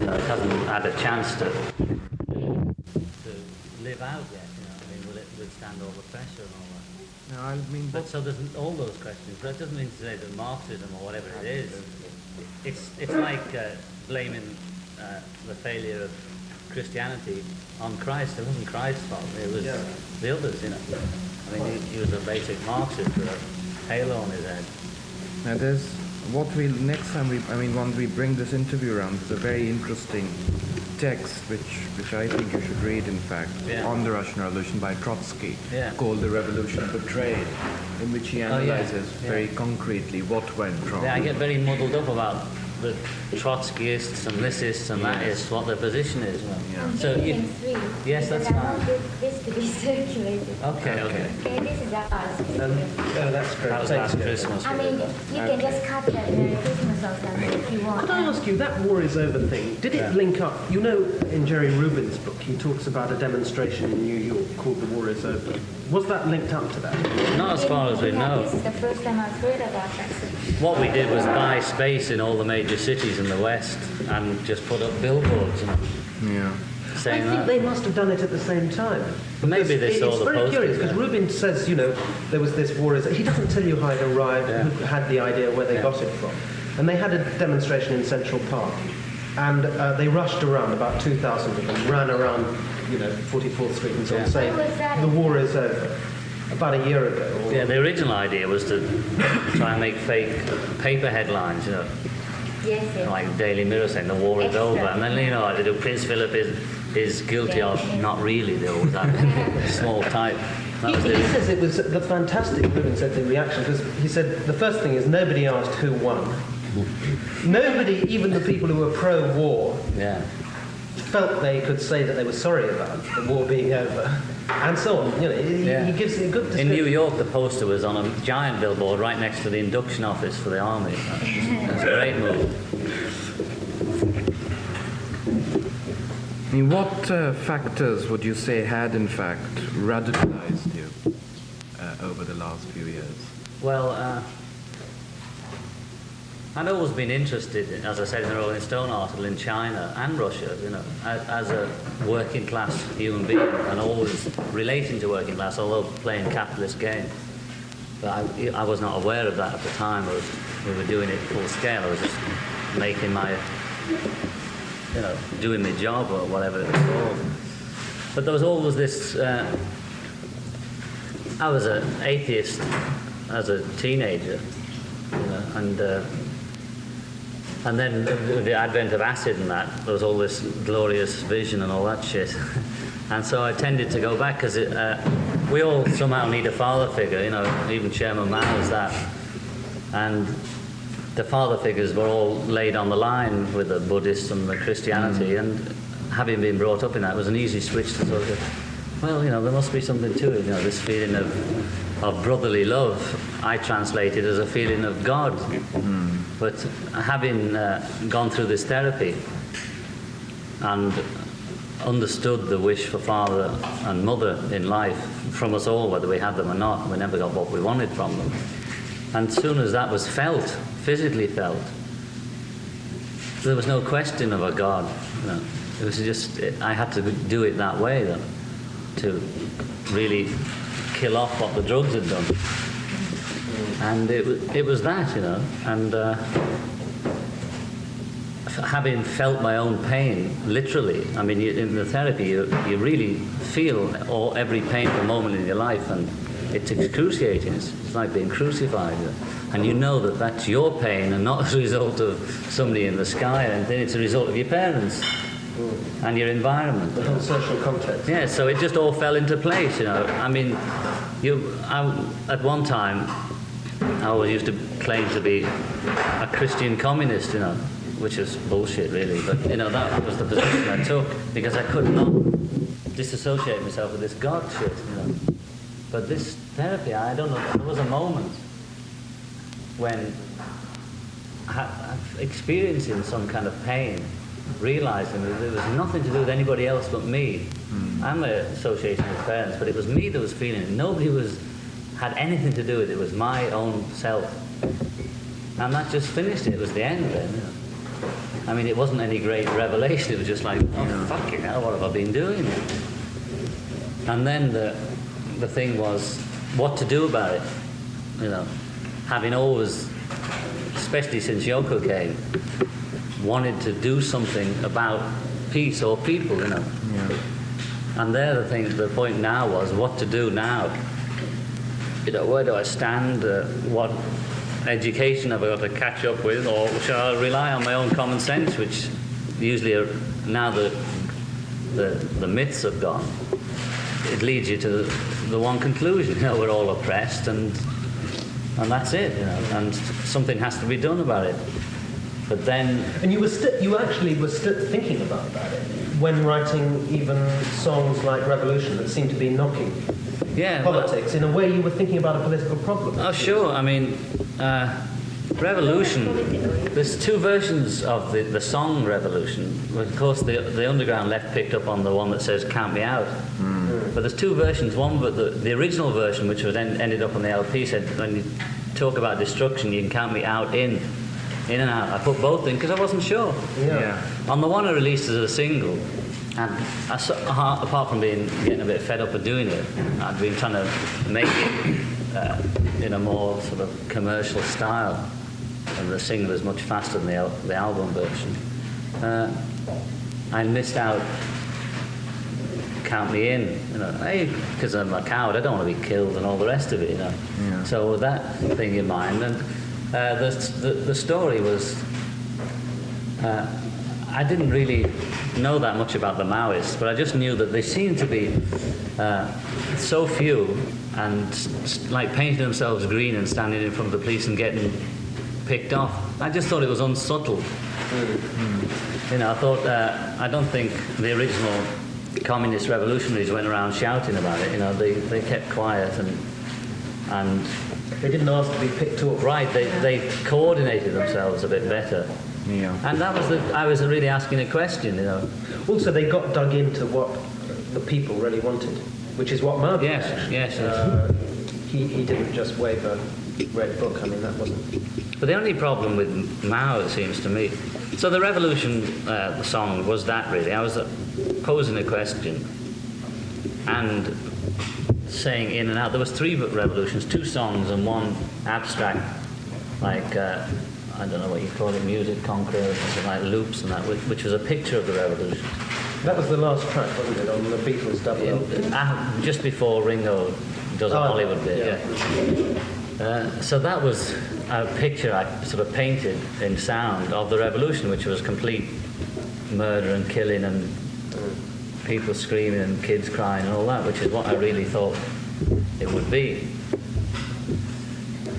it hasn't had a chance to live out yet. I mean, will it withstand all the pressure and all that? No, I mean, But so there's all those questions. But it doesn't mean to say that Marxism or whatever it is. It's like blaming the failure of Christianity on Christ. It wasn't Christ's fault. It was the others. I mean, he was a basic Marxist with a halo on his head. now there's what we next time once we bring this interview around, there's a very interesting text which I think you should read, in fact, on the Russian Revolution by Trotsky, called "The Revolution Betrayed," in which he analyzes very concretely what went wrong. Yeah, I get very muddled up about the Trotskyists and thisists and thatists, what their position is. So yes, that's fine. This to be circulated. Okay. Okay, this is ours. That's great. That was last Christmas. I mean, you can just cut that Merry Christmas or something if you want. Could I ask you, that war is over thing, did it link up, in Jerry Rubin's book, he talks about a demonstration in New York called The War is Over. Was that linked up to that? Not as far as we know. This is the first time I've heard about that. What we did was buy space in all the major cities in the West and just put up billboards saying I think they must have done it at the same time. Maybe they saw the posters. It's very curious, because Rubin says, there was this war. He doesn't tell you how it arrived, who had the idea, where they got it from. And they had a demonstration in Central Park. And they rushed around, about 2,000 of them, ran around, 44th Street and so on, saying, the war is over. About a year ago. Yeah, the original idea was to try and make fake paper headlines, Yes. like Daily Mirror saying the war is over. And then, they do Prince Philip is guilty of, not really, they always have small type. He says it was the fantastic, Rubin said, the reaction, because he said the first thing is nobody asked who won. Nobody, even the people who were pro-war, felt they could say that they were sorry about the war being over, and so on. He gives a good description. In New York, the poster was on a giant billboard right next to the induction office for the army. That's a great move. I mean, what factors would you say had, in fact, radicalized you over the last few years? Well, I'd always been interested, as I said in the Rolling Stone article, in China and Russia, as a working class human being, and always relating to working class, although playing capitalist game. But I was not aware of that at the time. We were doing it full scale. I was just making my, doing my job or whatever it was called. But there was always this. I was an atheist as a teenager, and then with the advent of acid and that, there was all this glorious vision and all that shit. And so I tended to go back, because we all somehow need a father figure, even Chairman Mao's that. And the father figures were all laid on the line with the Buddhists and the Christianity, and having been brought up in that, it was an easy switch to sort of, there must be something to it, this feeling of brotherly love, I translate it as a feeling of God. But having gone through this therapy and understood the wish for father and mother in life from us all, whether we had them or not, we never got what we wanted from them. And as soon as that was felt, physically felt, there was no question of a God. It was just, I had to do it that way, then, to really kill off what the drugs had done. And it was that, and having felt my own pain, literally, I mean, in the therapy, you really feel every painful moment in your life, and it's excruciating. It's like being crucified. And you know that that's your pain and not as a result of somebody in the sky, and then it's a result of your parents and your environment. The whole social context. Yeah, so it just all fell into place, I mean, at one time, I always used to claim to be a Christian communist, which is bullshit, really. But, that was the position I took, because I could not disassociate myself with this God shit, But this therapy, I don't know, there was a moment when experiencing some kind of pain, realizing that there was nothing to do with anybody else but me. I'm associating with parents, but it was me that was feeling it. Nobody had anything to do with it. It was my own self. And that just finished it. It was the end then. I mean, it wasn't any great revelation. It was just like, oh, fucking hell, what have I been doing? And then the thing was what to do about it. You know, having always, especially since Yoko came, wanted to do something about peace or people, you know. Yeah. And there the point now was what to do now. You know, where do I stand? What education have I got to catch up with, or shall I rely on my own common sense, which usually now the myths have gone. It leads you to the one conclusion, you know, we're all oppressed and that's it, you know, and something has to be done about it. But then... And you actually were still thinking about that when writing even songs like Revolution that seemed to be knocking politics. In a way, you were thinking about a political problem. Oh, sure. I mean, Revolution, there's two versions of the song Revolution. Of course, the Underground Left picked up on the one that says Count Me Out. But there's two versions. One, but the original version, which was ended up on the LP, said, when you talk about destruction, you can count me out in and out. I put both in because I wasn't sure. Yeah. On the one I released as a single, and apart from getting a bit fed up of doing it, I'd been trying to make it in a more sort of commercial style, and the single is much faster than the album version. I missed out Count Me In, you know, because I'm a coward, I don't want to be killed and all the rest of it, you know. Yeah. So with that thing in mind, and the story was, I didn't really know that much about the Maoists, but I just knew that they seemed to be so few and like painting themselves green and standing in front of the police and getting picked off. I just thought it was unsubtle. You know, I thought, I don't think the original communist revolutionaries went around shouting about it. You know, they kept quiet and They didn't ask to be picked up. right. They coordinated themselves a bit better. Yeah. And that was I was really asking a question. You know. Also, they got dug into what the people really wanted, which is what Mao did. Yes. Actually. Yes. He didn't just wave a red book. I mean, that wasn't. But the only problem with Mao, it seems to me, so the revolution song was that really. I was posing a question and saying in and out. There was 3 revolutions, 2 songs and 1 abstract, like I don't know what you call it, music concrete or something like loops and that, which was a picture of the revolution. That was the last track, wasn't it, on the Beatles double LP? Just before Ringo does a Hollywood bit, yeah. So that was a picture I sort of painted in sound of the revolution, which was complete murder and killing and people screaming and kids crying and all that, which is what I really thought it would be.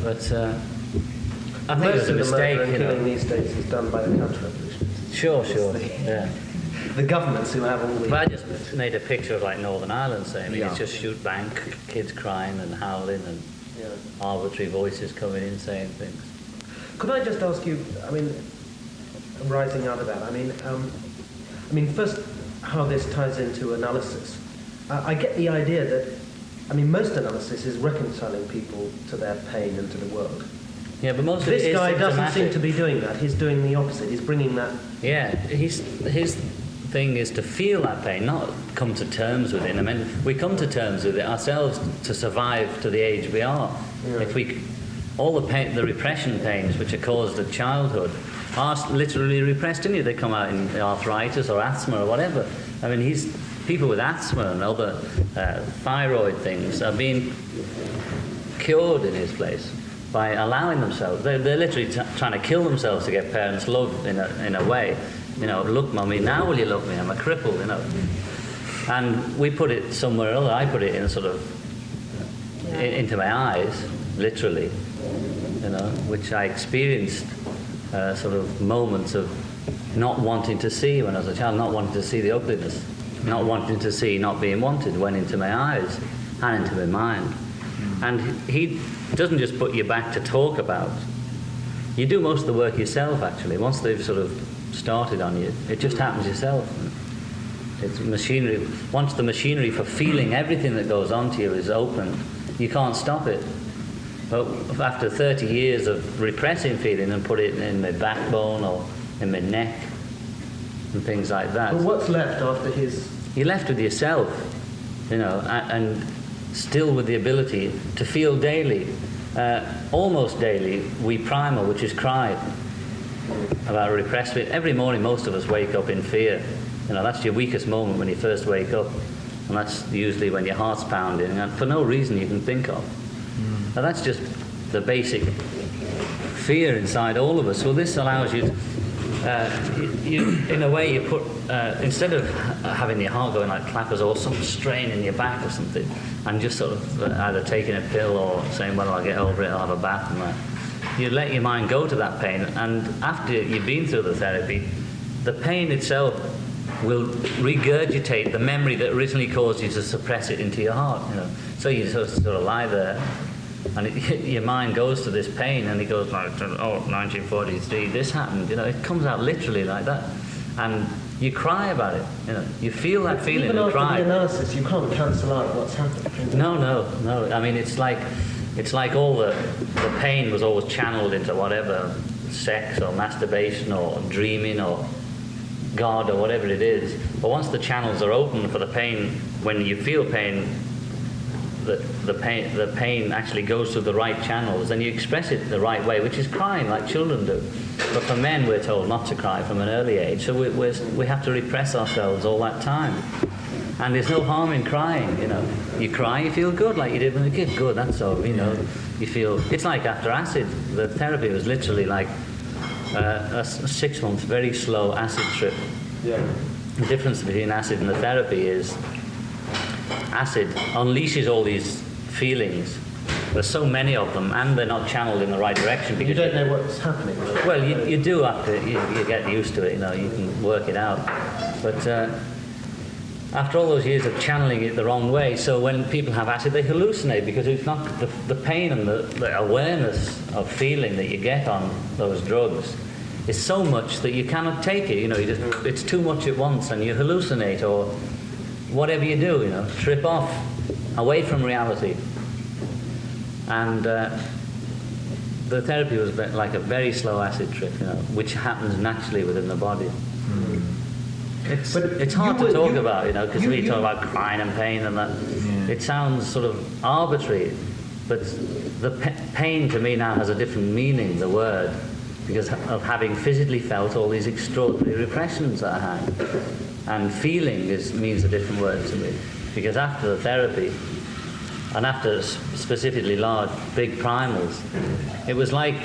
But I think it was a mistake, most of the murder and you know. killing these days is done by the counter-revolutionists. Sure, yeah. The governments who have all the... But I just made a picture of like Northern Ireland, say. I mean, it's just shoot bang, kids crying and howling and arbitrary voices coming in saying things. Could I just ask you, I mean, rising out of that, I mean, first, how this ties into analysis. I get the idea that, I mean, most analysis is reconciling people to their pain and to the world. Yeah, but most of This it is guy doesn't seem symptomatic. to be doing that. He's doing the opposite. He's bringing that... Yeah, his thing is to feel that pain, not come to terms with it. I mean, we come to terms with it ourselves to survive to the age we are. Yeah. All the pain, the repression pains which are caused at childhood are literally repressed in you. They come out in arthritis or asthma or whatever. I mean, people with asthma and other thyroid things are being cured in his place by allowing themselves. They're literally trying to kill themselves to get parents' love in a way. You know, look, mummy, now will you love me? I'm a cripple, you know. And we put it somewhere else. I put it in sort of into my eyes, literally, you know, which I experienced sort of moments of not wanting to see when I was a child, not wanting to see the ugliness, not wanting to see not being wanted went into my eyes and into my mind. And he doesn't just put you back to talk about. You do most of the work yourself, actually. Once they've sort of started on you, it just happens yourself. It's machinery. Once the machinery for feeling everything that goes on to you is open, you can't stop it. But after 30 years of repressing feeling and put it in my backbone or in my neck and things like that. But what's left after his... You're left with yourself, and still with the ability to feel daily, almost daily, we primal, which is cry about repressed fear. Every morning most of us wake up in fear. That's your weakest moment when you first wake up, and that's usually when your heart's pounding, and for no reason you can think of. Now that's just the basic fear inside all of us. Well, this allows you to, in a way, you put, instead of having your heart going like clappers or some strain in your back or something, and just sort of either taking a pill or saying, well, I'll get over it, I'll have a bath and that, you let your mind go to that pain, and after you've been through the therapy, the pain itself will regurgitate the memory that originally caused you to suppress it into your heart. So you sort of lie there, and your mind goes to this pain, and it goes like, 1943, this happened. It comes out literally like that, and you cry about it. You feel that feeling and cry. Even after the analysis, you can't cancel out what's happened. No. I mean, it's like all the pain was always channeled into whatever, sex or masturbation or dreaming or God or whatever it is. But once the channels are open for the pain, when you feel pain, the pain actually goes through the right channels, and you express it the right way, which is crying like children do. But for men, we're told not to cry from an early age, so we have to repress ourselves all that time. And there's no harm in crying. You cry, you feel good, like you did when you were a kid. Good, that's all. You feel. It's like after acid. The therapy was literally like a 6-month very slow acid trip. Yeah. The difference between acid and the therapy is acid unleashes all these feelings. There's so many of them, and they're not channeled in the right direction. Because you don't know what's happening. Well, you do after you get used to it. You can work it out. But after all those years of channeling it the wrong way, so when people have acid, they hallucinate, because it's not the pain and the awareness of feeling that you get on those drugs is so much that you cannot take it. It's too much at once, and you hallucinate, or whatever you do, trip off away from reality. And the therapy was like a very slow acid trip, which happens naturally within the body. It's hard to talk about, because we talk about crying and pain and that. Yeah. It sounds sort of arbitrary, but the pain to me now has a different meaning, the word, because of having physically felt all these extraordinary repressions that I had. And feeling means a different word to me, because after the therapy, and after specifically large, big primals, it was like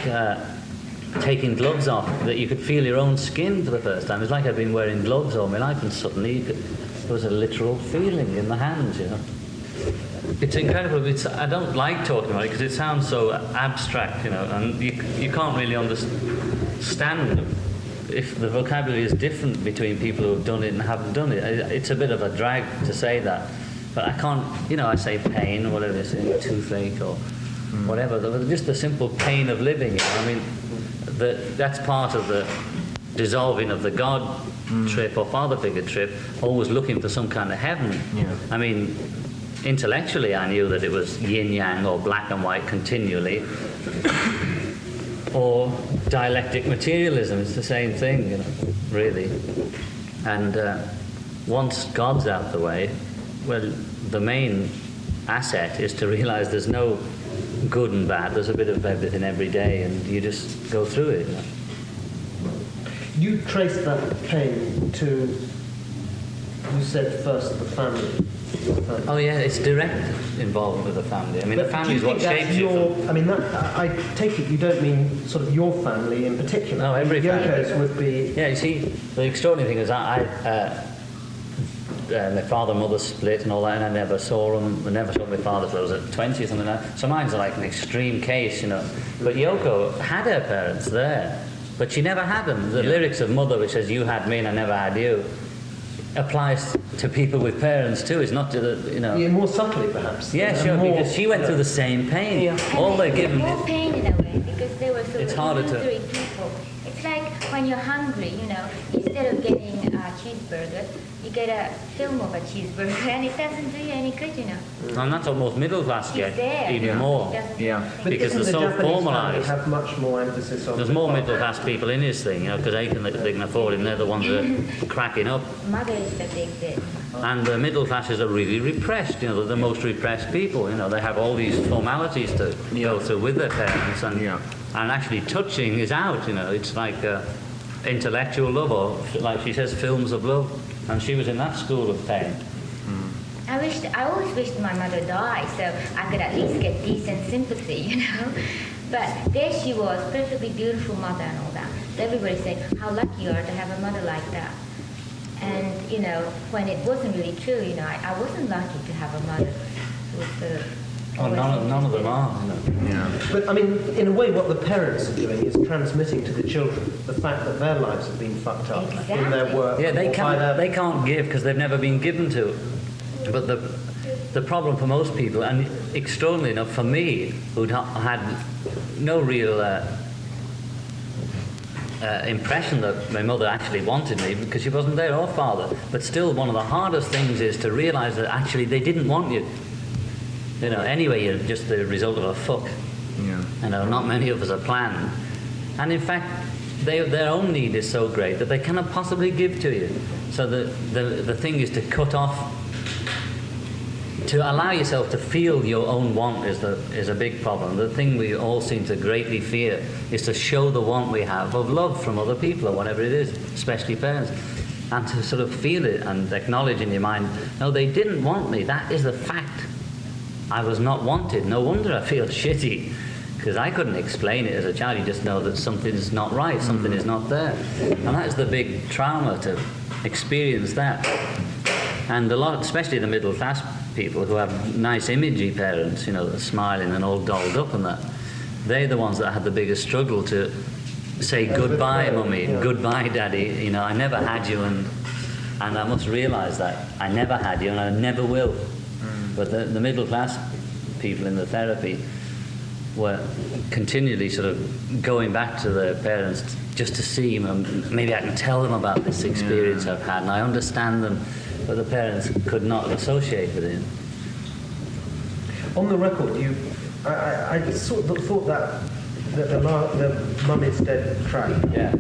taking gloves off, that you could feel your own skin for the first time. It was like I'd been wearing gloves all my life, and suddenly there was a literal feeling in the hands, It's incredible. I don't like talking about it because it sounds so abstract, and you can't really understand if the vocabulary is different between people who have done it and haven't done it. It's a bit of a drag to say that. But I can't, I say pain or whatever it is, toothache or whatever. Just the simple pain of living, I mean, that's part of the dissolving of the God trip or father figure trip, always looking for some kind of heaven. Yeah. I mean, intellectually I knew that it was yin-yang or black and white continually, or dialectic materialism. It's the same thing, really. And once God's out the way, well, the main asset is to realize there's no good and bad. There's a bit of everything every day, and you just go through it. You traced that pain to, you said first, the family. Oh yeah, it's direct involvement with the family. I mean, but the family is what shapes you. I mean, I take it you don't mean sort of your family in particular. No, every family. Yoko's would be... Yeah, you see, the extraordinary thing is my father and mother split and all that, and I never saw them. I never saw my father till I was at 20 or something like that. So mine's like an extreme case, But Yoko had her parents there, but she never had them. The lyrics of Mother, which says, "You had me and I never had you," applies to people with parents too. It's not to the, Yeah, more subtly perhaps. Yeah, sure, because she went through the same pain. Yeah. All they're given... More pain in a way, because they were so It's harder to... people. It's like when you're hungry, instead of getting a cheeseburger, you get a film of a cheeseburger and it doesn't do you any good, you know. And that's what most middle class It's get, there. even more. Doesn't do Yeah. anything. But Because isn't they're the so Japanese formalised. family have much more emphasis on There's the more father? middle class people in this thing, you know, because they can afford it, and they're the ones that are cracking up. Mother is the big bit. And the middle classes are really repressed, you know, they're the most repressed people, you know, they have all these formalities to go through with their parents, and actually touching is out, you know, it's like intellectual love, or like she says, films of love, and she was in that school of pain. I always wished my mother died so I could at least get decent sympathy, you know. But there she was, perfectly beautiful mother and all that. So everybody said, how lucky you are to have a mother like that. And, you know, when it wasn't really true, you know, I wasn't lucky to have a mother who was sort of... Oh, none of them are, you know. Yeah. But I mean, in a way, what the parents are doing is transmitting to the children the fact that their lives have been fucked up in their Exactly. work. Yeah, they or by their- can't give because they've never been given to. But the problem for most people, and extraordinarily enough for me, who'd had no real impression that my mother actually wanted me because she wasn't there, or father, but still one of the hardest things is to realise that actually they didn't want you. You know, anyway, you're just the result of a fuck. Yeah. You know, not many of us are planned. And in fact, their own need is so great that they cannot possibly give to you. So the thing is to cut off, to allow yourself to feel your own want is a big problem. The thing we all seem to greatly fear is to show the want we have of love from other people or whatever it is, especially parents. And to sort of feel it and acknowledge in your mind, no, they didn't want me. That is a fact. I was not wanted. No wonder I feel shitty, because I couldn't explain it as a child. You just know that something's not right, something is not there. And that's the big trauma, to experience that. And a lot, especially the middle class people who have nice imagey parents, you know, that are smiling and all dolled up and that, they're the ones that had the biggest struggle to say goodbye, mummy, goodbye, daddy. You know, I never had you, and I must realise that I never had you and I never will. But the middle class people in the therapy were continually sort of going back to their parents just to see them. Maybe I can tell them about this experience I've had, and I understand them, but the parents could not associate with it. On the record, I sort of thought that the Mum Is Dead track. Yeah.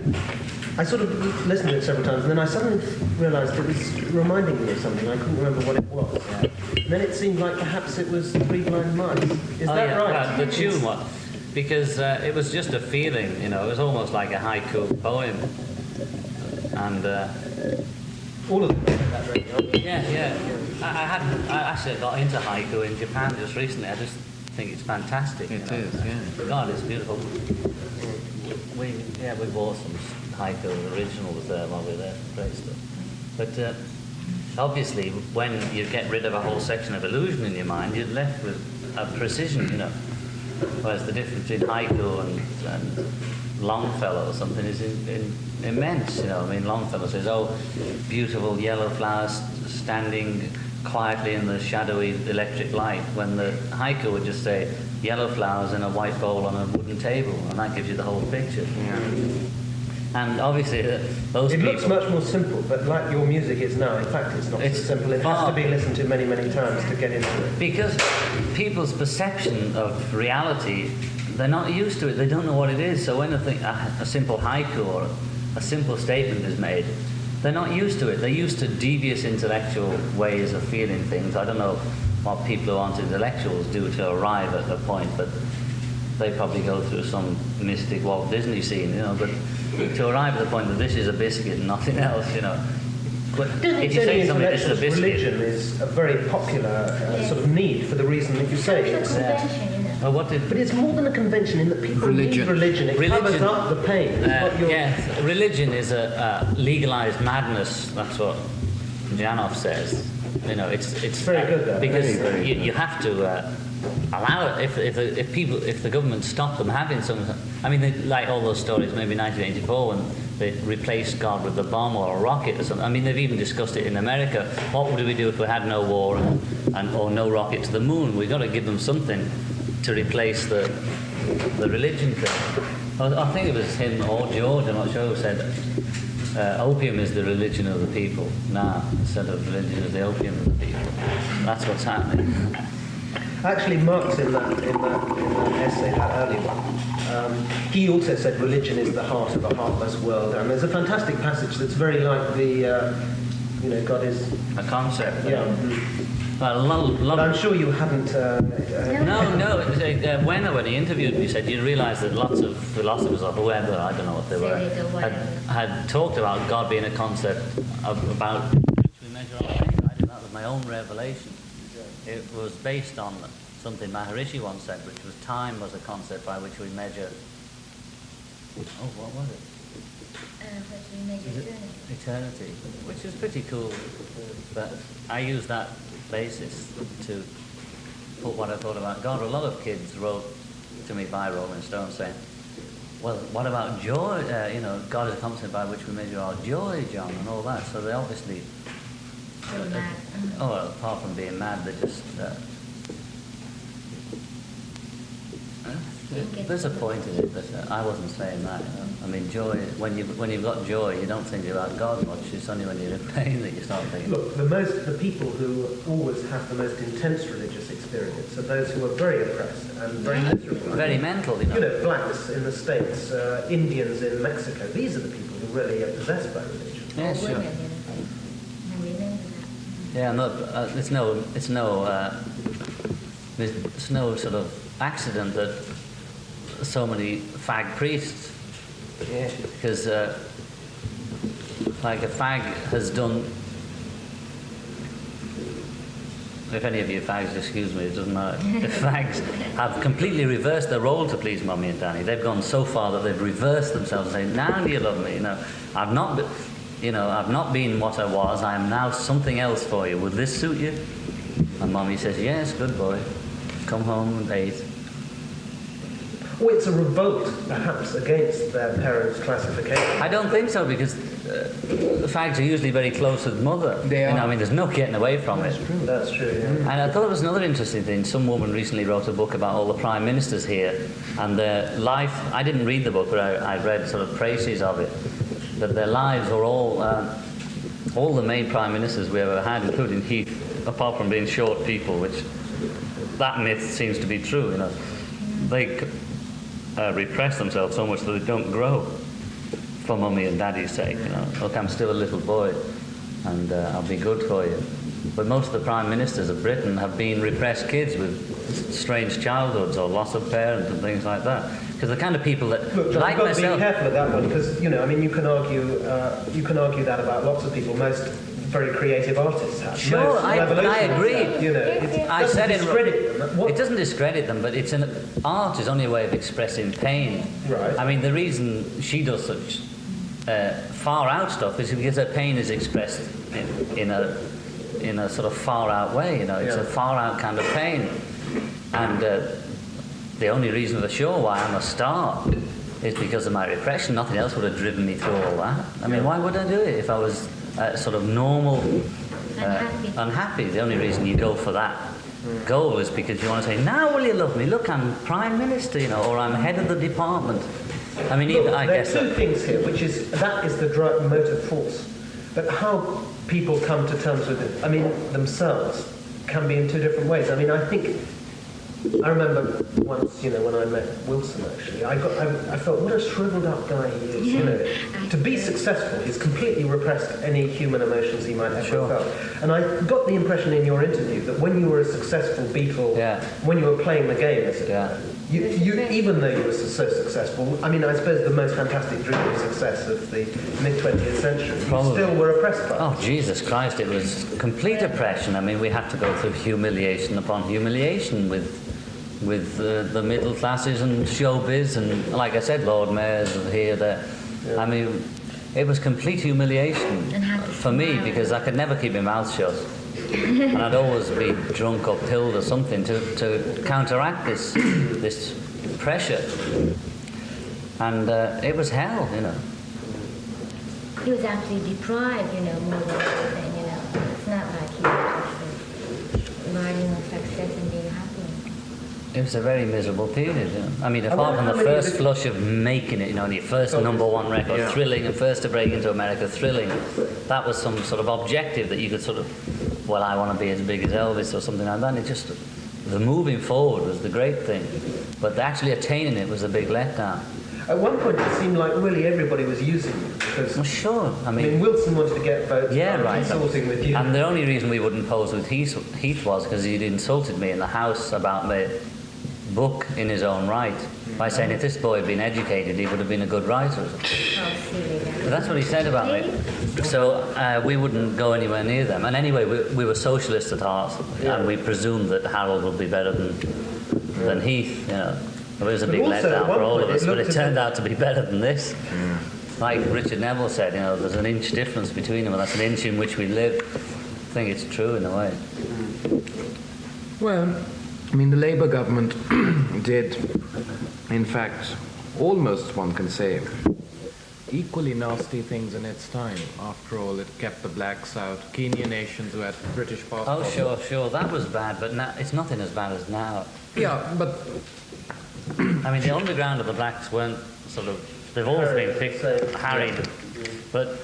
I sort of listened to it several times, and then I suddenly realised it was reminding me of something. I couldn't remember what it was. Yeah. And then it seemed like perhaps it was Three Blind Mice. Is that right? Well, the tune was, because it was just a feeling, you know, it was almost like a haiku poem. And All of them. That radio. yeah. I actually got into haiku in Japan just recently. I just think it's fantastic. It is, yeah. God, it's beautiful. We bought some haiku originals there while we were there. Great stuff. But obviously, when you get rid of a whole section of illusion in your mind, you're left with a precision, you know. Whereas the difference between haiku and Longfellow or something is immense, you know. I mean, Longfellow says, oh, beautiful yellow flowers standing quietly in the shadowy electric light, when the haiku would just say, yellow flowers in a white bowl on a wooden table, and that gives you the whole picture. Yeah. And obviously, those It people... looks much more simple, but like your music is now, in fact, it's not It's so simple. It has far- to be listened to many, many times to get into it. Because people's perception of reality, they're not used to it. They don't know what it is. So when a simple haiku or a simple statement is made, they're not used to it. They're used to devious intellectual ways of feeling things. I don't know what people who aren't intellectuals do to arrive at the point, but they probably go through some mystic Walt Disney scene, you know. But to arrive at the point that this is a biscuit and nothing else, you know. But if you say something, this is a biscuit. Religion is a very popular sort of need for the reason that you say Social it's. convention, you know. Well, what did... But it's more than a convention in that people Religion. need religion. It covers up the pain. It's not your- Yes, religion is a legalized madness. That's what Janov says. You know, it's Very good, though. because Very, very you have to allow it. If the government stopped them having some, I mean, like all those stories, maybe 1984 when they replaced God with the bomb or a rocket or something. I mean, they've even discussed it in America. What would we do if we had no war or no rocket to the moon? We've got to give them something to replace the religion thing. I think it was him or George, I'm not sure, who said opium is the religion of the people now, instead of religion is the opium of the people. That's what's happening. Actually, Marx in that essay, that early one, he also said religion is the heart of a heartless world, and there's a fantastic passage that's very like the, God is A concept. Yeah. Well, a lot But I'm of, sure you haven't. no. When he interviewed me, he said you realise that lots of philosophers or whoever, I don't know what they were, had talked about God being a concept about which we measure our pain. I think that was my own revelation. It was based on something Maharishi once said, which was time was a concept by which we measure. Oh, what was it? Eternity, which is pretty cool. But I use that basis to put what I thought about God. A lot of kids wrote to me by Rolling Stone saying, well, what about joy? God is a concept by which we measure our joy, John, and all that. So they obviously... mad. Well, apart from being mad, they're just... there's a point in it, but I wasn't saying that. I mean, joy, when you've got joy, you don't think about God much. It's only when you're in pain that you start thinking. Look, the people who always have the most intense religious experience are those who are very oppressed and very miserable. Very mental, you know. Blacks in the States, Indians in Mexico. These are the people who really are possessed by religion. Yeah, sure. Women, I remember that. Yeah, no, it's no sort of accident that so many fag priests, Yeah. because like a fag has done. If any of you fags, excuse me, it doesn't matter. The fags have completely reversed their role to please Mummy and Danny. They've gone so far that they've reversed themselves and say, "Now do you love me? I've not been what I was. I am now something else for you. Would this suit you?" And Mummy says, "Yes, good boy. Come home and bathe." Or it's a revolt, perhaps, against their parents' classification. I don't think so, because the fags are usually very close with mother. They are. I mean, there's no getting away from it. That's true, yeah. And I thought it was another interesting thing. Some woman recently wrote a book about all the prime ministers here and their life. I didn't read the book, but I read sort of praises of it. That their lives were all the main prime ministers we ever had, including Heath, apart from being short people, which that myth seems to be true. They repress themselves so much that they don't grow for Mummy and Daddy's sake. Look, I'm still a little boy, and I'll be good for you. But most of the prime ministers of Britain have been repressed kids with strange childhoods or loss of parents and things like that. Because the kind of people that, Look, John, like you've got myself, to be careful of that one, because you can argue that about lots of people. Most very creative artists have. Sure, Most but I revolutionaries agree. have, it I doesn't said discredit them. it doesn't discredit them, but art is only a way of expressing pain. Right. I mean, the reason she does such far out stuff is because her pain is expressed in a sort of far out way. It's a far out kind of pain, and the only reason for sure why I'm a star is because of my repression. Nothing else would have driven me through all that. I mean, why would I do it if I was sort of normal, unhappy? The only reason you go for that goal is because you want to say, "Now will you love me? Look, I'm Prime Minister, or I'm head of the department." I mean, Look, I there guess are two things here, which is that is the motive force, but how people come to terms with it, themselves, can be in two different ways. I remember once, when I met Wilson, actually, I felt what a shriveled up guy he is. To be successful, he's completely repressed any human emotions he might ever have felt. And I got the impression in your interview that when you were a successful Beatle, when you were playing the game, as it were, you even though you were so successful, I suppose the most fantastic dream of success of the mid-20th century, you still were oppressed by it. Oh, Jesus Christ, it was complete oppression. I mean, we had to go through humiliation upon humiliation with the middle classes and showbiz, and like I said, Lord Mayors and here, there. I mean, it was complete humiliation for me because I could never keep my mouth shut. And I'd always be drunk or pilled or something to counteract this pressure. And it was hell, He was actually deprived, more than anything, It's not like he was just learning of success and being happy. It was a very miserable period. You know? I mean, wonder apart from how the many of first the- flush of making it, you know, and your first number one record, Yeah. thrilling, and first to break into America, thrilling, that was some sort of objective that you could sort of, well, I want to be as big as Elvis or something like that. And it just, the moving forward was the great thing, but actually attaining it was a big letdown. At one point, it seemed like really everybody was using you because Well, sure. I I mean, mean, Wilson wanted to get votes. yeah, by right. consorting with you. And the only reason we wouldn't pose with Heath was because he'd insulted me in the house about my book in his own right by saying if this boy had been educated, he would have been a good writer. Oh, silly. But that's what he said about me. So we wouldn't go anywhere near them. And anyway, we were socialists at heart, and we presumed that Harold would be better than Heath. You know, it was a But big also, letdown at one for all of point, us. it But looked it as turned if- out to be better than this. Like Richard Neville said, you know, there's an inch difference between them, and that's an inch in which we live. I think it's true in a way. Well, I mean, the Labour government did, in fact, almost one can say, equally nasty things in its time. After all, it kept the blacks out. Kenyan nations who had British passports. Oh, sure, that was bad, but now, it's nothing as bad as now. Yeah, but I mean, the underground of the blacks weren't sort of, they've always been harried. But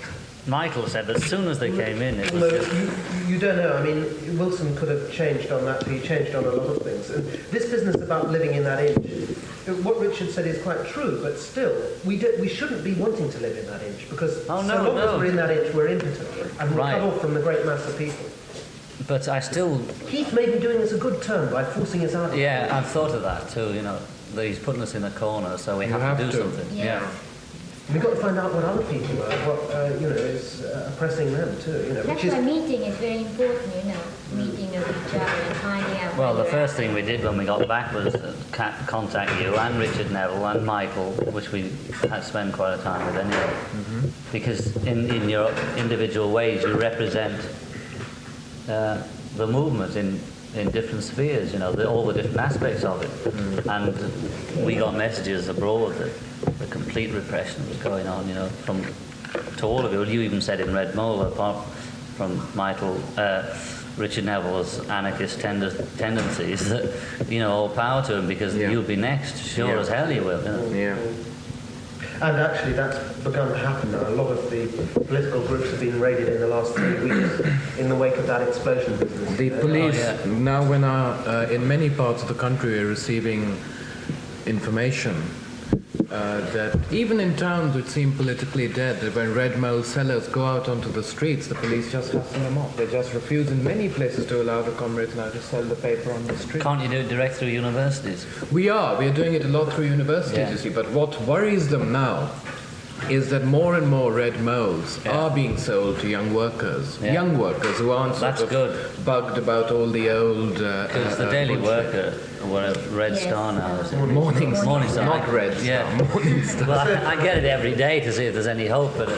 Michael said that as soon as they came in, it was No, just, you don't know. I mean, Wilson could have changed on that. He changed on a lot of things. And this business about living in that inch, what Richard said is quite true. But still, we shouldn't be wanting to live in that inch because Oh, so no, long no. as we're in that inch, we're impotent and we're Right. cut off from the great mass of people. but I still, Heath may be doing us a good turn by forcing us out. yeah, I've thought of that too, you know, that he's putting us in a corner, so we have to do something. Yeah. We've got to find out what other people are, what is oppressing them too. You know, That's which is why meeting is very important, you know, meeting of each other and finding out. Well, the where first thing we did when we got back was contact you and Richard Neville and Michael, which we had spent quite a time with anyway. Because in your individual ways, you represent the movement in different spheres, you know, all the different aspects of it. And we got messages abroad that the complete repression was going on, you know, to all of it. Well, you even said in Red Mole, apart from Richard Neville's anarchist tendencies, that, you know, all power to him because Yeah. you'll be next, sure Yeah. as hell you will. You know? yeah. And actually, that's begun to happen now. A lot of the political groups have been raided in the last 3 weeks in the wake of that explosion business. The police, yeah. now when in many parts of the country we're receiving information that even in towns which seem politically dead, that when red mole sellers go out onto the streets, the police just hustle them off. They just refuse in many places to allow the comrades now to sell the paper on the street. Can't you do it direct through universities? We are doing it a lot through universities, Yeah. you see, but what worries them now is that more and more red moles are being sold to young workers who aren't sort That's of good. bugged about all the old Because the Daily bullshit. Worker, or whatever, Red Yes. Star now, is it? Morning Star, Morning Star. not Red Star, Yeah. Morning Star. Well, I get it every day to see if there's any hope, but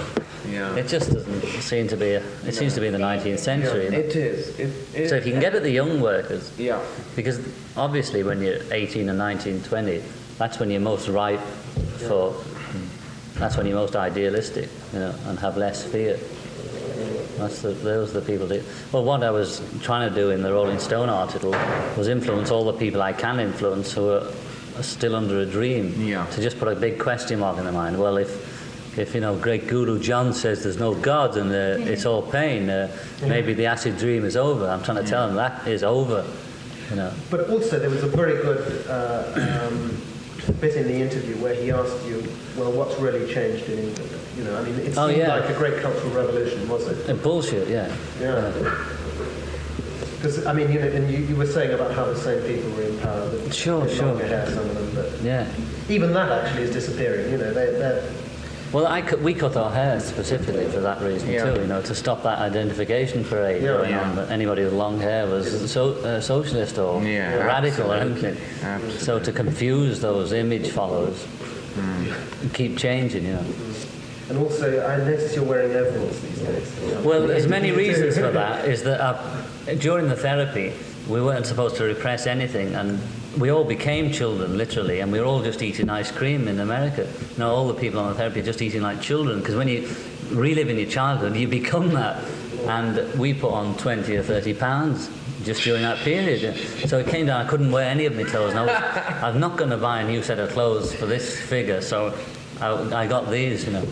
Yeah. it just doesn't seem to be. It seems to be in the 19th century. It is. So if you can get at the young workers, Yeah. because obviously when you're 18 and 19, 20, that's when you're most ripe for. That's when you're most idealistic, you know, and have less fear. Those are the people that. Well, what I was trying to do in the Rolling Stone article was influence all the people I can influence who are still under a dream. Yeah. To just put a big question mark in their mind. Well, if you know, great Guru John says there's no God and it's all pain, maybe the acid dream is over. I'm trying to tell them that is over. You know. But also, there was a very good bit in the interview where he asked you, well, what's really changed in England? You know, I mean, it seemed like a great cultural revolution, was it? Bullshit, yeah. Yeah. Because, I mean, you know, and you were saying about how the same people were in power. That Sure, had sure. longer hair, some of them, but Yeah. even that actually is disappearing. You know, they're Well, we cut our hair specifically for that reason Yeah. too, you know, to stop that identification parade Yeah. going on. That anybody with long hair was socialist or Yeah, radical or absolutely. anything. Absolutely. So to confuse those image followers, keep changing, you know. and also, I notice you're wearing overalls these days. Well, there's many reasons for that. Is that during the therapy, we weren't supposed to repress anything, and we all became children, literally, and we were all just eating ice cream in America. You know, all the people on the therapy are just eating like children, because when you relive in your childhood, you become that. And we put on 20 or 30 pounds just during that period. So it came down, I couldn't wear any of my clothes. And I'm not going to buy a new set of clothes for this figure, so I got these, you know.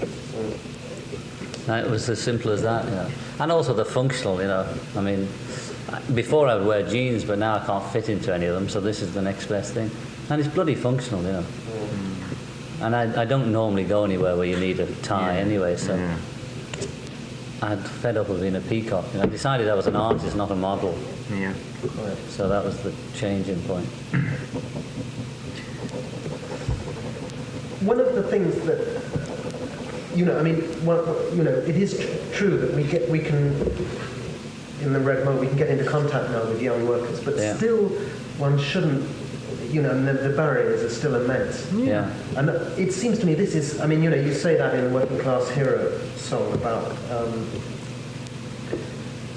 And it was as simple as that, you know. And also the functional, you know. I mean, before I would wear jeans, but now I can't fit into any of them, so this is the next best thing. And it's bloody functional, you know. And I don't normally go anywhere where you need a tie anyway, so I'd fed up with being a peacock. And I decided I was an artist, not a model. Yeah. So that was the changing point. One of the things that, you know, I mean, you know, it is true that we can, in the Red Mo, we can get into contact now with young workers, but still one shouldn't, you know, and the barriers are still immense. Yeah. And it seems to me this is, I mean, you know, you say that in the Working Class Hero song about,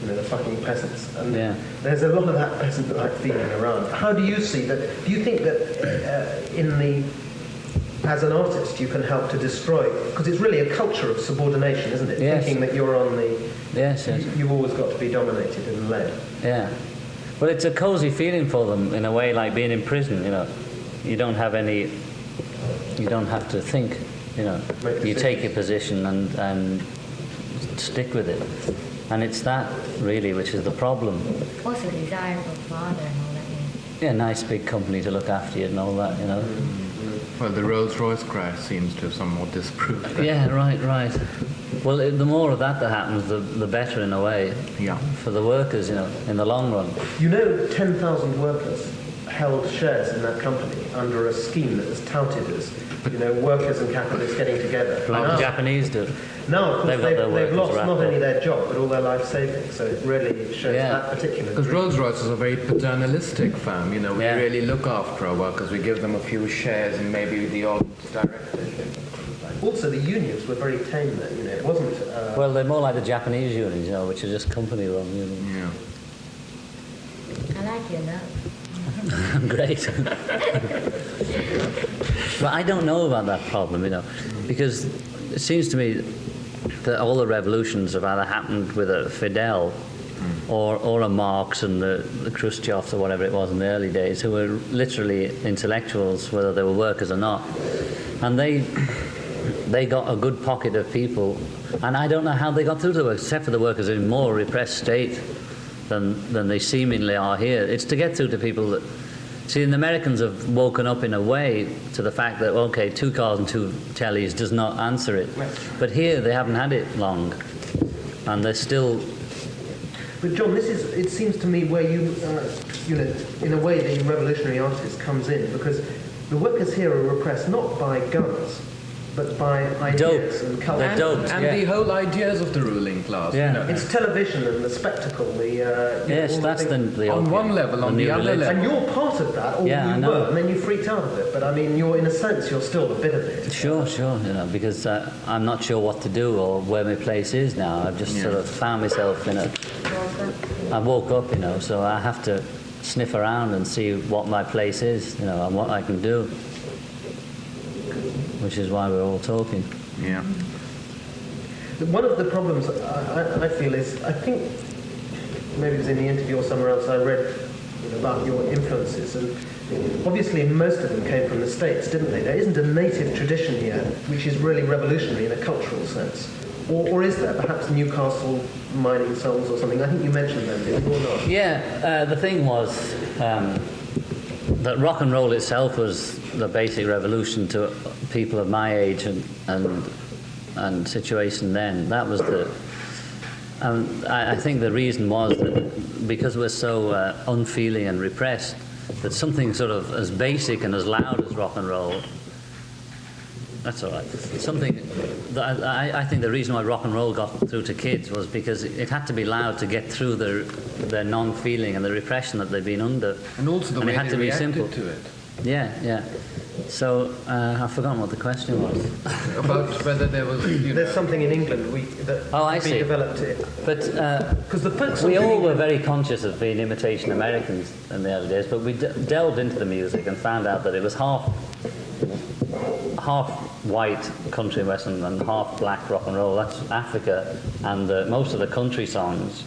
you know, the fucking peasants. And there's a lot of that peasant-like feeling around. How do you see that? Do you think that as an artist you can help to destroy, because it's really a culture of subordination, isn't it? Yes. Thinking that you're on the... Yes. You've always got to be dominated and led. Yeah. Well, it's a cosy feeling for them, in a way, like being in prison, you know. You don't have to think, you know. You take your position and stick with it. And it's that, really, which is the problem. Also desire for father and all that. Yeah, nice big company to look after you and all that, you know. Well, the Rolls-Royce crash seems to have somewhat disproved that. Yeah, right. Well, the more of that happens, the better in a way. Yeah. For the workers, you know, in the long run. You know, 10,000 workers held shares in that company under a scheme that was touted as, you know, workers and capitalists getting together. Like the Japanese do. No, of course, they've lost not only up. their job, but all their life savings. So it really shows that particular... Because Rolls-Royce is a very paternalistic firm, you know. We Yeah. really look after our workers. We give them a few shares and maybe the odd directorship. Also, the unions were very tame then, you know. It wasn't... Well, they're more like the Japanese unions, you know, which are just company run unions. Yeah. I like your love. Great. But I don't know about that problem, you know, because it seems to me that all the revolutions have either happened with a Fidel or a Marx and the Khrushchevs or whatever it was in the early days, who were literally intellectuals, whether they were workers or not. And they got a good pocket of people, and I don't know how they got through to the workers, except for the workers in a more repressed state than they seemingly are here. It's to get through to people that... See, the Americans have woken up in a way to the fact that, okay, 2 cars and 2 tellies does not answer it. But here they haven't had it long, and they're still... But John, this is, it seems to me, where you, you know, in a way the revolutionary artist comes in, because the workers here are repressed not by guns, but by ideas and culture. And the whole ideas of the ruling class. Yeah. You know. It's television and the spectacle, Yes, that's the on one level, on the other level. And you're part of that, or Yeah, I you know. were, and then you freaked out of it. But I mean, you're in a sense, you're still a bit of it. Sure, you know, because I'm not sure what to do or where my place is now. I've just sort of found myself in a... I woke up, you know, so I have to sniff around and see what my place is, you know, and what I can do. Which is why we're all talking. Yeah. One of the problems I feel is, I think, maybe it was in the interview or somewhere else, I read about your influences, and obviously most of them came from the States, didn't they? There isn't a native tradition here which is really revolutionary in a cultural sense. Or is there? Perhaps Newcastle mining songs or something. I think you mentioned them, did you, or not? Yeah, the thing was that rock and roll itself was the basic revolution to people of my age and situation then. That was the... I think the reason was that because we're so unfeeling and repressed, that something sort of as basic and as loud as rock and roll... That's all right. Something that I think the reason why rock and roll got through to kids was because it had to be loud to get through their non-feeling and the repression that they've been under. And also the way it had they to be reacted simple. to it. Yeah. So I've forgotten what the question was. About whether there was... There's something in England that I see. developed it. But Because the folks we all were very conscious of being imitation Americans in the early days, but we delved into the music and found out that it was half half white country and western and half black rock and roll. That's Africa, and most of the country songs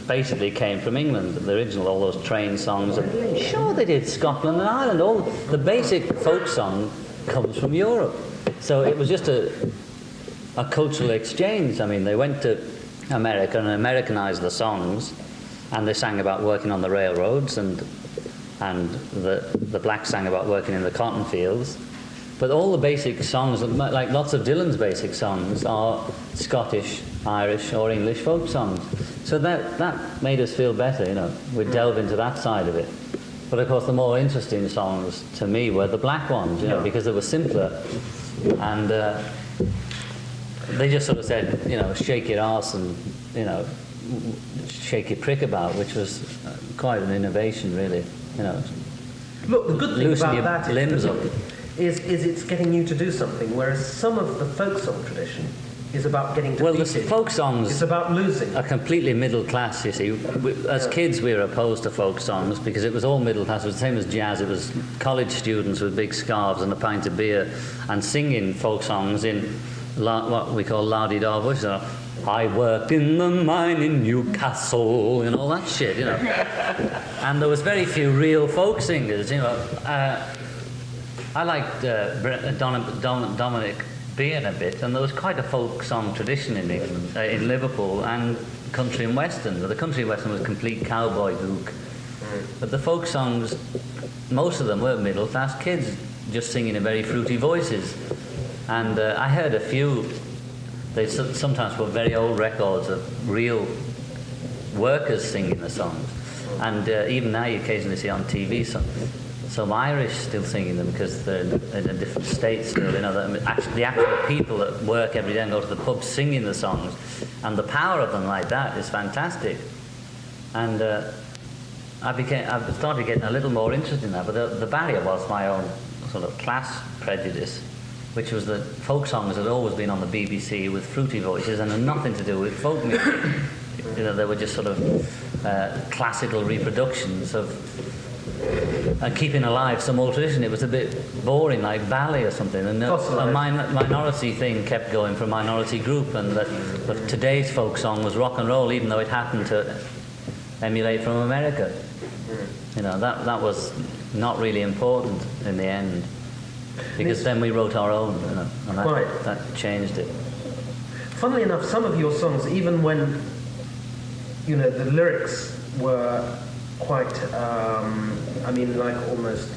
basically came from England. The original, all those train songs. And sure, they did Scotland and Ireland. All the basic folk song comes from Europe. So it was just a cultural exchange. I mean, they went to America and Americanized the songs, and they sang about working on the railroads, and the blacks sang about working in the cotton fields. But all the basic songs, like lots of Dylan's basic songs, are Scottish, Irish, or English folk songs. So that made us feel better, you know. We'd delve into that side of it. But of course, the more interesting songs to me were the black ones, you know, because they were simpler. And they just sort of said, you know, shake your arse and, you know, shake your prick about, which was quite an innovation, really, you know. Look, the good thing Loosen your about that limbs up. is it's getting you to do something, whereas some of the folk song tradition is about getting defeated. Well, the folk songs It's about losing. are completely middle class, you see. As kids, we were opposed to folk songs because it was all middle class. It was the same as jazz. It was college students with big scarves and a pint of beer and singing folk songs in what we call la-di-da voices. You know, I worked in the mine in Newcastle and all that shit, you know. And there was very few real folk singers, you know. I liked Dominic Bean a bit, and there was quite a folk song tradition in England, in Liverpool, and country and western. The country and western was complete cowboy hook. But the folk songs, most of them were middle class kids just singing in very fruity voices. And I heard a few, they sometimes were very old records of real workers singing the songs. And even now you occasionally see on TV some Irish still singing them because they're in a different state still. You know, the actual people that work every day and go to the pub singing the songs, and the power of them like that is fantastic. And I started getting a little more interested in that. But the barrier was my own sort of class prejudice, which was that folk songs had always been on the BBC with fruity voices and had nothing to do with folk music. You know, they were just sort of classical reproductions of keeping alive some old tradition. It was a bit boring, like ballet or something. And a minority thing kept going for a minority group, and but today's folk song was rock and roll, even though it happened to emulate from America. You know, that was not really important in the end, because then we wrote our own, you know, and that changed it. Funnily enough, some of your songs, even when, you know, the lyrics were quite, I mean, like almost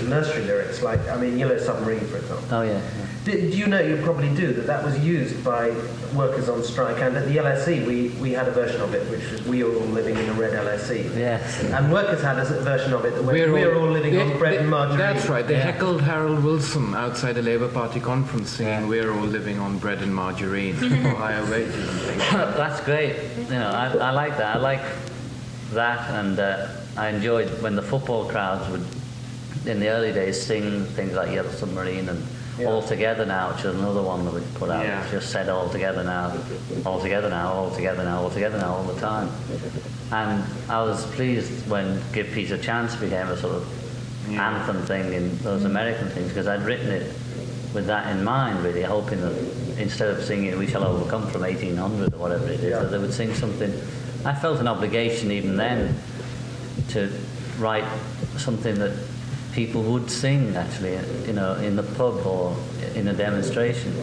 nursery lyrics, like, I mean, Yellow Submarine, for example. Oh, yeah. Did you know, you probably do, that was used by workers on strike, and at the LSE we had a version of it, which was We Are All Living in a Red LSE. Yes. And workers had a version of it that went, We Are All Living on Bread and Margarine. That's right. They heckled Harold Wilson outside the Labour Party conference saying, We're all living on bread and margarine for higher wages and things. That's great. You know, I like that. I like that, and I enjoyed when the football crowds would, in the early days, sing things like Yellow Submarine and All Together Now, which is another one that we put out. It just said all together now, all together now, all together now, all together now, all the time. And I was pleased when Give Peace a Chance became a sort of anthem thing in those American things, because I'd written it with that in mind, really, hoping that instead of singing We Shall Overcome from 1800 or whatever it is, that they would sing something. I felt an obligation even then to write something that people would sing, actually, you know, in the pub or in a demonstration.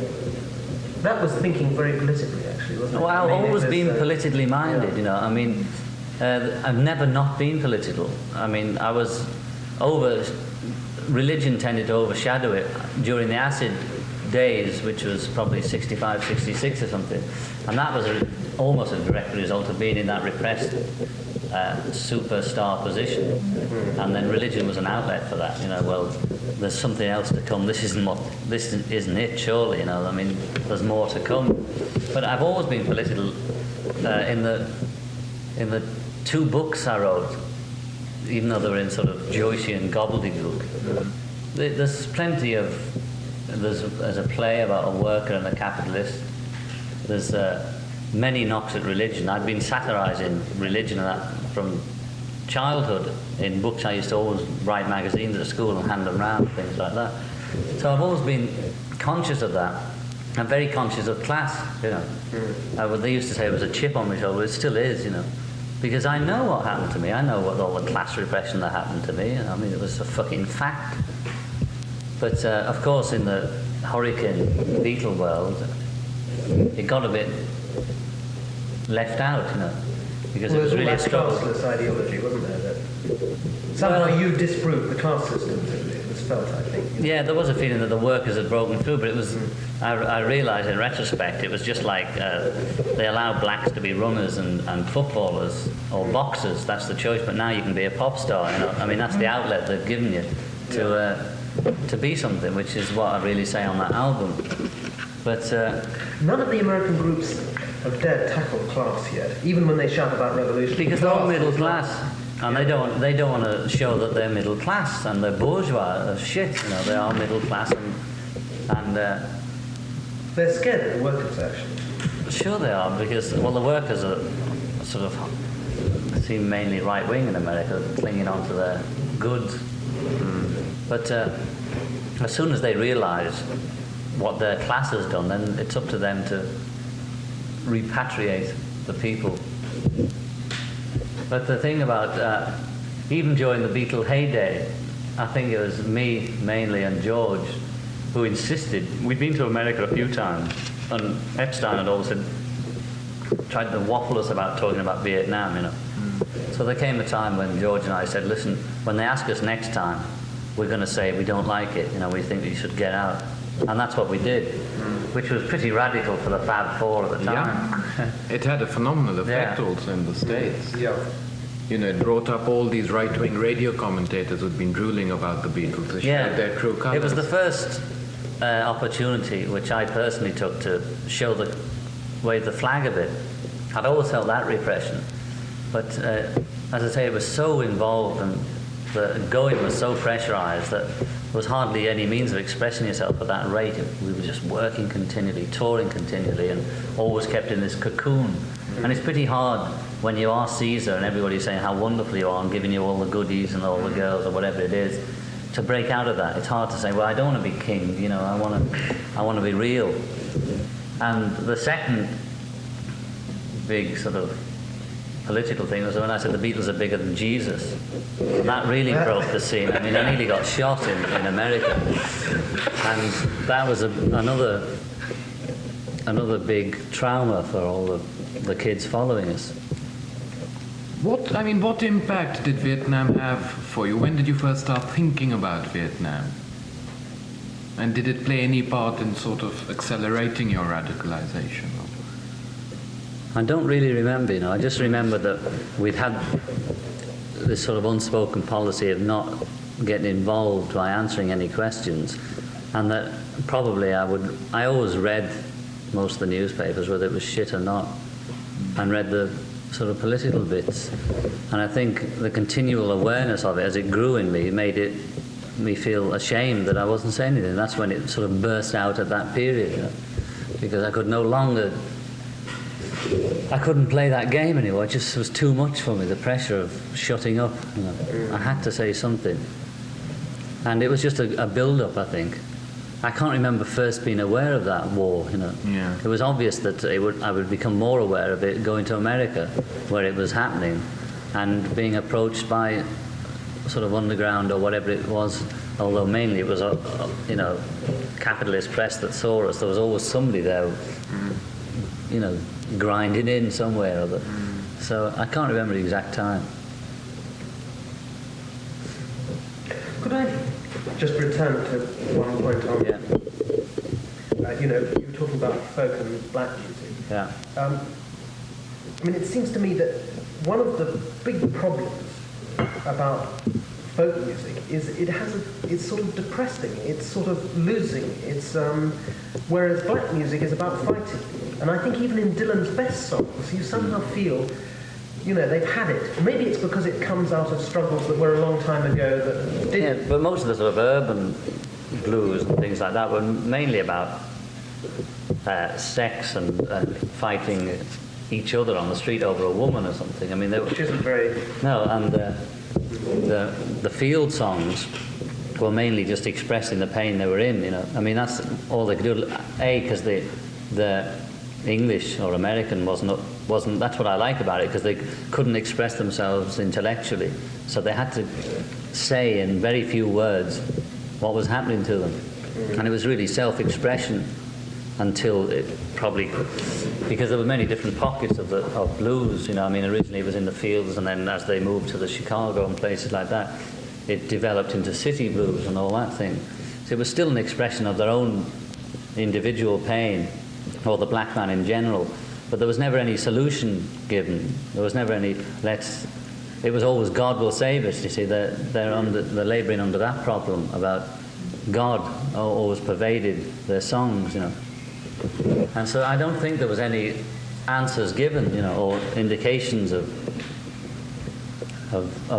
That was thinking very politically, actually, wasn't it? Well, I've always been politically minded, you know. I mean, I've never not been political. I mean, religion tended to overshadow it during the acid days, which was probably 65, 66 or something. And that was almost a direct result of being in that repressed superstar position. And then religion was an outlet for that. You know, well, there's something else to come. This isn't it, surely, you know. I mean, there's more to come. But I've always been political. In the two books I wrote, even though they were in sort of Joycean gobbledygook, there's plenty of... There's a play about a worker and a capitalist. There's many knocks at religion. I've been satirising religion and that from childhood in books. I used to always write magazines at school and hand them round, things like that. So I've always been conscious of that. I'm very conscious of class, you know. They used to say it was a chip on my shoulder, it still is, you know. Because I know what happened to me. I know what all the class repression that happened to me. I mean, it was a fucking fact. But of course, in the Hurricane Beatle world, it got a bit left out, you know, because it was really a struggle. There was classless ideology, wasn't there? That somehow you disproved the class system. It was felt, I think. Yeah, there was a feeling that the workers had broken through, but it was. I realised in retrospect, it was just like they allowed blacks to be runners and footballers or boxers. That's the choice. But now you can be a pop star. You know, I mean, that's the outlet they've given you to be something, which is what I really say on that album. But none of the American groups have dared tackle class yet, even when they shout about revolution. Because they're all middle class, and they don't want to show that they're middle class and they're bourgeois as shit. You know, they are middle class and they're scared of the workers, actually. Sure they are, because the workers are sort of seem mainly right wing in America, clinging on to their goods. But as soon as they realise what their class has done, then it's up to them to repatriate the people. But the thing about even during the Beatle heyday, I think it was me mainly and George who insisted. We'd been to America a few times, and Epstein had always tried to waffle us about talking about Vietnam, you know. So there came a time when George and I said, listen, when they ask us next time, we're going to say we don't like it, you know, we think that you should get out. And that's what we did, which was pretty radical for the Fab Four at the time. Yeah. It had a phenomenal effect also in the States. Yeah. You know, it brought up all these right-wing radio commentators who'd been drooling about the Beatles to show their true colours. It was the first opportunity which I personally took to wave the flag a bit. I'd always felt that repression. But as I say, it was so involved and the going was so pressurised that there was hardly any means of expressing yourself at that rate. We were just working continually, touring continually, and always kept in this cocoon. And it's pretty hard when you are Caesar and everybody's saying how wonderful you are and giving you all the goodies and all the girls or whatever it is, to break out of that. It's hard to say, well, I don't want to be king, you know, I want to be real. And the second big sort of political thing was when I said the Beatles are bigger than Jesus. And that really broke the scene. I mean, I nearly got shot in America. And that was another big trauma for all the kids following us. What impact did Vietnam have for you? When did you first start thinking about Vietnam? And did it play any part in sort of accelerating your radicalization? I don't really remember, you know. I just remember that we'd had this sort of unspoken policy of not getting involved by answering any questions, and that probably I always read most of the newspapers, whether it was shit or not, and read the sort of political bits. And I think the continual awareness of it as it grew in me made me feel ashamed that I wasn't saying anything. That's when it sort of burst out at that period, you know, because I could no longer. I couldn't play that game anymore. It just was too much for me, the pressure of shutting up. You know. I had to say something. And it was just a build-up, I think. I can't remember first being aware of that war, you know. Yeah. It was obvious that I would become more aware of it going to America, where it was happening, and being approached by sort of underground or whatever it was, although mainly it was, you know, capitalist press that saw us. There was always somebody there, you know, grinding in somewhere or other. So I can't remember the exact time. Could I just return to one point on, you know, you were talking about folk and black music. Yeah. I mean, it seems to me that one of the big problems about folk music is it's sort of depressing, it's sort of losing, whereas black music is about fighting. And I think even in Dylan's best songs, you somehow feel, you know, they've had it. Maybe it's because it comes out of struggles that were a long time ago that didn't. Yeah, but most of the sort of urban blues and things like that were mainly about sex and fighting each other on the street over a woman or something. I mean, which isn't very... No, and the field songs were mainly just expressing the pain they were in, you know. I mean, that's all they could do. Because the English or American wasn't. That's what I like about it, because they couldn't express themselves intellectually, so they had to say in very few words what was happening to them, and it was really self-expression until it probably, because there were many different pockets of blues, you know. I mean, originally it was in the fields, and then as they moved to the Chicago and places like that, it developed into city blues and all that thing. So it was still an expression of their own individual pain, or the black man in general, but there was never any solution given. There was never any it was always God will save us, you see. They're labouring under that problem about God always pervaded their songs, you know. And so I don't think there was any answers given, you know, or indications of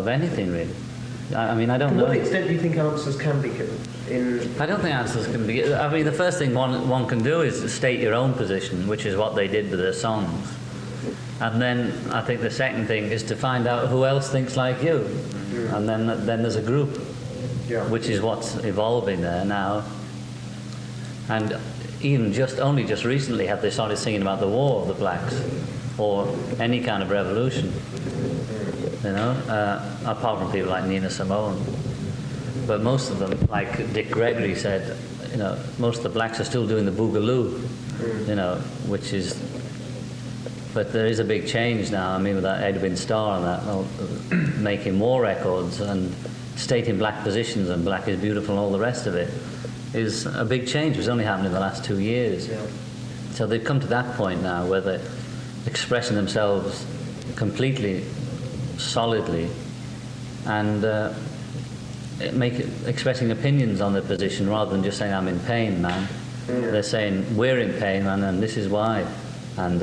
anything really. I mean, I don't know. To what extent do you think answers can be given? I don't think answers can be. I mean, the first thing one can do is state your own position, which is what they did with their songs. And then I think the second thing is to find out who else thinks like you. And then there's a group, which is what's evolving there now. And even only just recently have they started singing about the war of the blacks, or any kind of revolution. You know, apart from people like Nina Simone. But most of them, like Dick Gregory said, you know, most of the blacks are still doing the boogaloo, you know, which is. But there is a big change now. I mean, with that Edwin Starr and that, making more records and stating black positions and black is beautiful and all the rest of it, is a big change. It's only happened in the last 2 years. Yeah. So they've come to that point now where they're expressing themselves completely, solidly, and expressing opinions on their position rather than just saying, I'm in pain, man. They're saying, we're in pain, man, and this is why. And